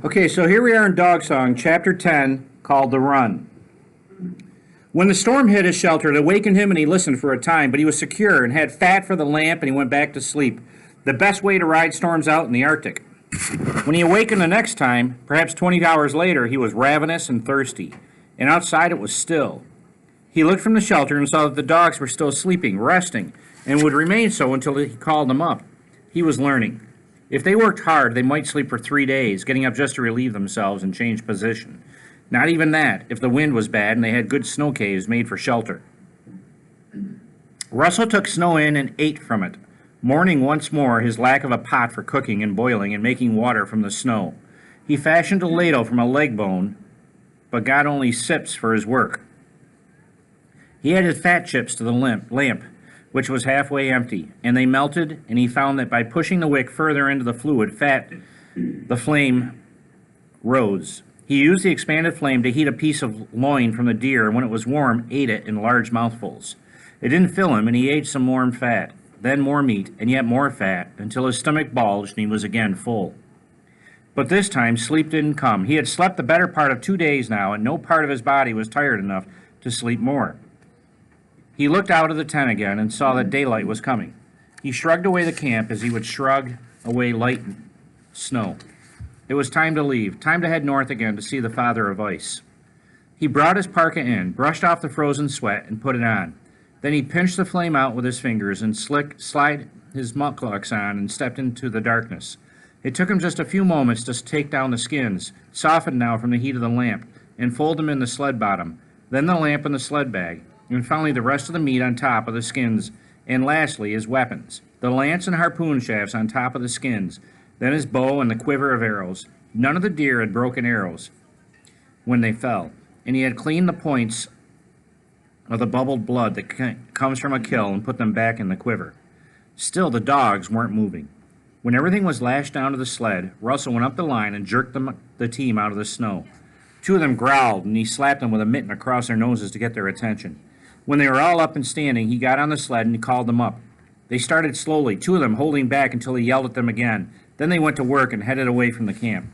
Okay, so here we are in Dogsong Chapter 10, called The Run. When the storm hit his shelter, it awakened him and he listened for a time, but he was secure and had fat for the lamp and he went back to sleep. The best way to ride storms out in the Arctic. When he awakened the next time, perhaps 20 hours later, he was ravenous and thirsty, and outside it was still. He looked from the shelter and saw that the dogs were still sleeping, resting, and would remain so until he called them up. He was learning. If they worked hard, they might sleep for 3 days, getting up just to relieve themselves and change position. Not even that, if the wind was bad and they had good snow caves made for shelter. Russell took snow in and ate from it, mourning once more his lack of a pot for cooking and boiling and making water from the snow. He fashioned a ladle from a leg bone, but got only sips for his work. He added fat chips to the lamp, which was halfway empty, and they melted, and he found that by pushing the wick further into the fluid fat, the flame rose. He used the expanded flame to heat a piece of loin from the deer, and when it was warm, ate it in large mouthfuls. It didn't fill him, and he ate some warm fat, then more meat, and yet more fat, until his stomach bulged and he was again full. But this time sleep didn't come. He had slept the better part of 2 days now, and no part of his body was tired enough to sleep more. He looked out of the tent again and saw that daylight was coming. He shrugged away the camp as he would shrug away light snow. It was time to leave, time to head north again to see the father of ice. He brought his parka in, brushed off the frozen sweat, and put it on. Then he pinched the flame out with his fingers and slid his mukluks on and stepped into the darkness. It took him just a few moments to take down the skins, softened now from the heat of the lamp, and fold them in the sled bottom, then the lamp in the sled bag, and finally the rest of the meat on top of the skins, and lastly his weapons, the lance and harpoon shafts on top of the skins, then his bow and the quiver of arrows. None of the deer had broken arrows when they fell, and he had cleaned the points of the bubbled blood that comes from a kill and put them back in the quiver. Still, the dogs weren't moving. When everything was lashed down to the sled, Russell went up the line and jerked the team out of the snow. 2 of them growled, and he slapped them with a mitten across their noses to get their attention. When they were all up and standing, he got on the sled and he called them up. They started slowly, 2 of them holding back until he yelled at them again. Then they went to work and headed away from the camp.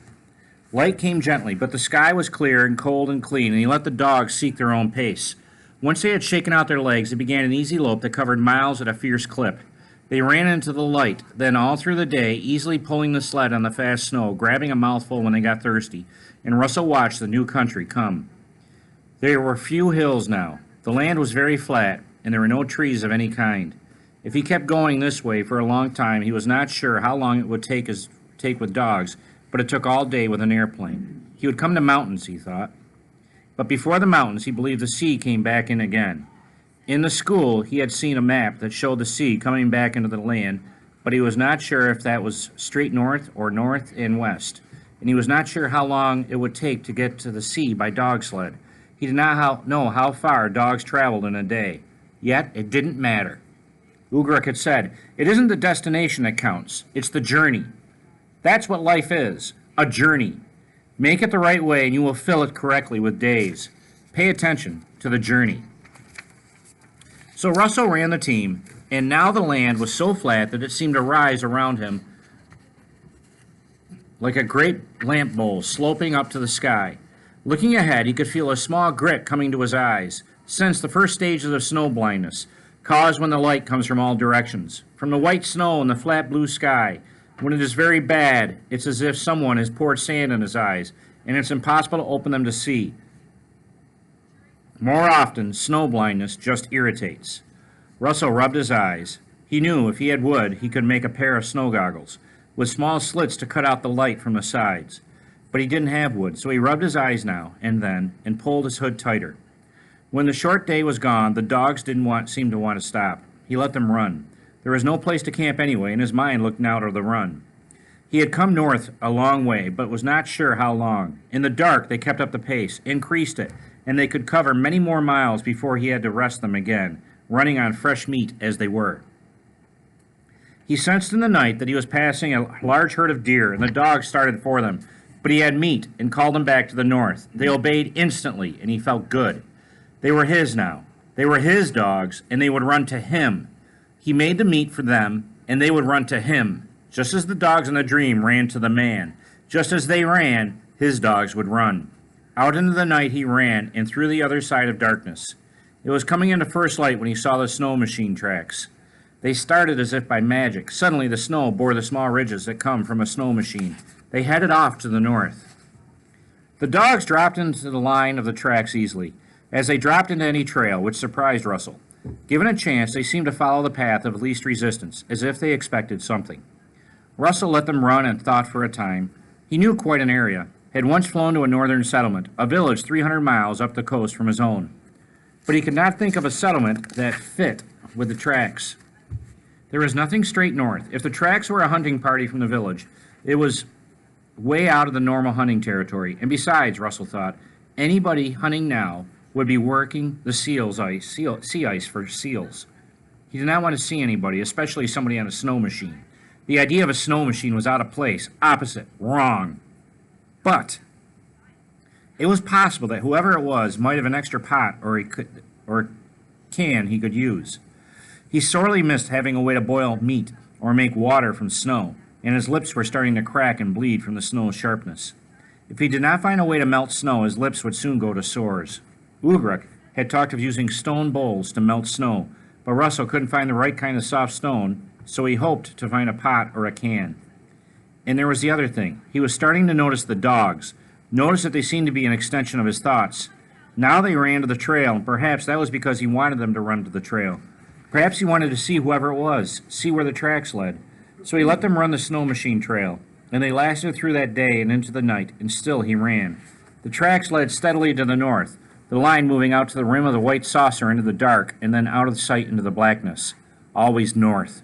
Light came gently, but the sky was clear and cold and clean, and he let the dogs seek their own pace. Once they had shaken out their legs, they began an easy lope that covered miles at a fierce clip. They ran into the light, then all through the day, easily pulling the sled on the fast snow, grabbing a mouthful when they got thirsty, and Russell watched the new country come. There were few hills now. The land was very flat, and there were no trees of any kind. If he kept going this way for a long time, he was not sure how long it would take with dogs, but it took all day with an airplane. He would come to mountains, he thought. But before the mountains, he believed the sea came back in again. In the school, he had seen a map that showed the sea coming back into the land, but he was not sure if that was straight north or north and west, and he was not sure how long it would take to get to the sea by dog sled. He did not know how far dogs traveled in a day. Yet, it didn't matter. Ugruk had said, "It isn't the destination that counts, it's the journey." That's what life is, a journey. Make it the right way and you will fill it correctly with days. Pay attention to the journey. So Russell ran the team, and now the land was so flat that it seemed to rise around him like a great lamp bowl sloping up to the sky. Looking ahead, he could feel a small grit coming to his eyes, sense the first stages of snow blindness, caused when the light comes from all directions. From the white snow and the flat blue sky, when it is very bad, it's as if someone has poured sand in his eyes, and it's impossible to open them to see. More often, snow blindness just irritates. Russell rubbed his eyes. He knew if he had wood, he could make a pair of snow goggles, with small slits to cut out the light from the sides. But he didn't have wood, so he rubbed his eyes now and then and pulled his hood tighter. When the short day was gone, the dogs didn't seem to want to stop. He let them run. There was no place to camp anyway, and his mind looked now to the run. He had come north a long way, but was not sure how long. In the dark, they kept up the pace, increased it, and they could cover many more miles before he had to rest them again, running on fresh meat as they were. He sensed in the night that he was passing a large herd of deer, and the dogs started for them. But he had meat and called them back to the north. They obeyed instantly, and he felt good. They were his now. They were his dogs, and they would run to him. He made the meat for them, and they would run to him, just as the dogs in the dream ran to the man, Just as they ran, his dogs would run. Out into the night he ran, and through the other side of darkness. It was coming into first light when he saw the snow machine tracks. They started as if by magic. Suddenly the snow bore the small ridges that come from a snow machine. They headed off to the north. The dogs dropped into the line of the tracks easily, as they dropped into any trail, which surprised Russell. Given a chance, they seemed to follow the path of least resistance, as if they expected something. Russell let them run and thought for a time. He knew quite an area, had once flown to a northern settlement, a village 300 miles up the coast from his own. But he could not think of a settlement that fit with the tracks. There was nothing straight north. If the tracks were a hunting party from the village, it was way out of the normal hunting territory. And besides, Russell thought, anybody hunting now would be working the sea ice for seals. He did not want to see anybody, especially somebody on a snow machine. The idea of a snow machine was out of place, opposite, wrong. But it was possible that whoever it was might have an extra pot or can he could use. He sorely missed having a way to boil meat or make water from snow, and his lips were starting to crack and bleed from the snow's sharpness. If he did not find a way to melt snow, his lips would soon go to sores. Ugruk had talked of using stone bowls to melt snow, but Russell couldn't find the right kind of soft stone, so he hoped to find a pot or a can. And there was the other thing. He was starting to notice the dogs, notice that they seemed to be an extension of his thoughts. Now they ran to the trail, and perhaps that was because he wanted them to run to the trail. Perhaps he wanted to see whoever it was, see where the tracks led. So he let them run the snow machine trail, and they lasted through that day and into the night, and still he ran. The tracks led steadily to the north, the line moving out to the rim of the white saucer into the dark, and then out of sight into the blackness. Always north.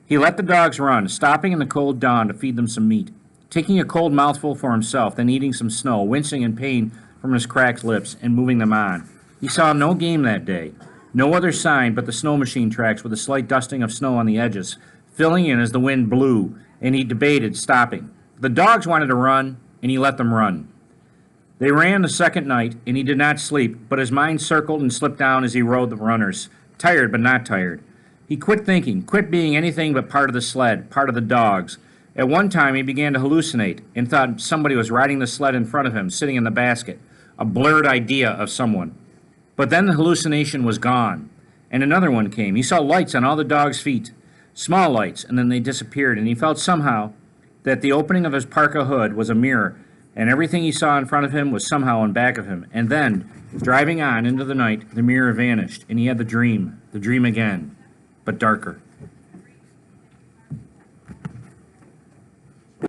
He let the dogs run, stopping in the cold dawn to feed them some meat, taking a cold mouthful for himself, then eating some snow, wincing in pain from his cracked lips, and moving them on. He saw no game that day, no other sign but the snow machine tracks with a slight dusting of snow on the edges, filling in as the wind blew, and he debated stopping. The dogs wanted to run, and he let them run. They ran the second night, and he did not sleep, but his mind circled and slipped down as he rode the runners, tired but not tired. He quit thinking, quit being anything but part of the sled, part of the dogs. At one time he began to hallucinate and thought somebody was riding the sled in front of him, sitting in the basket, a blurred idea of someone. But then the hallucination was gone, and another one came. He saw lights on all the dogs' feet, small lights, and then they disappeared, and he felt somehow that the opening of his parka hood was a mirror, and everything he saw in front of him was somehow in back of him. And then, driving on into the night, the mirror vanished, and he had the dream again, but darker.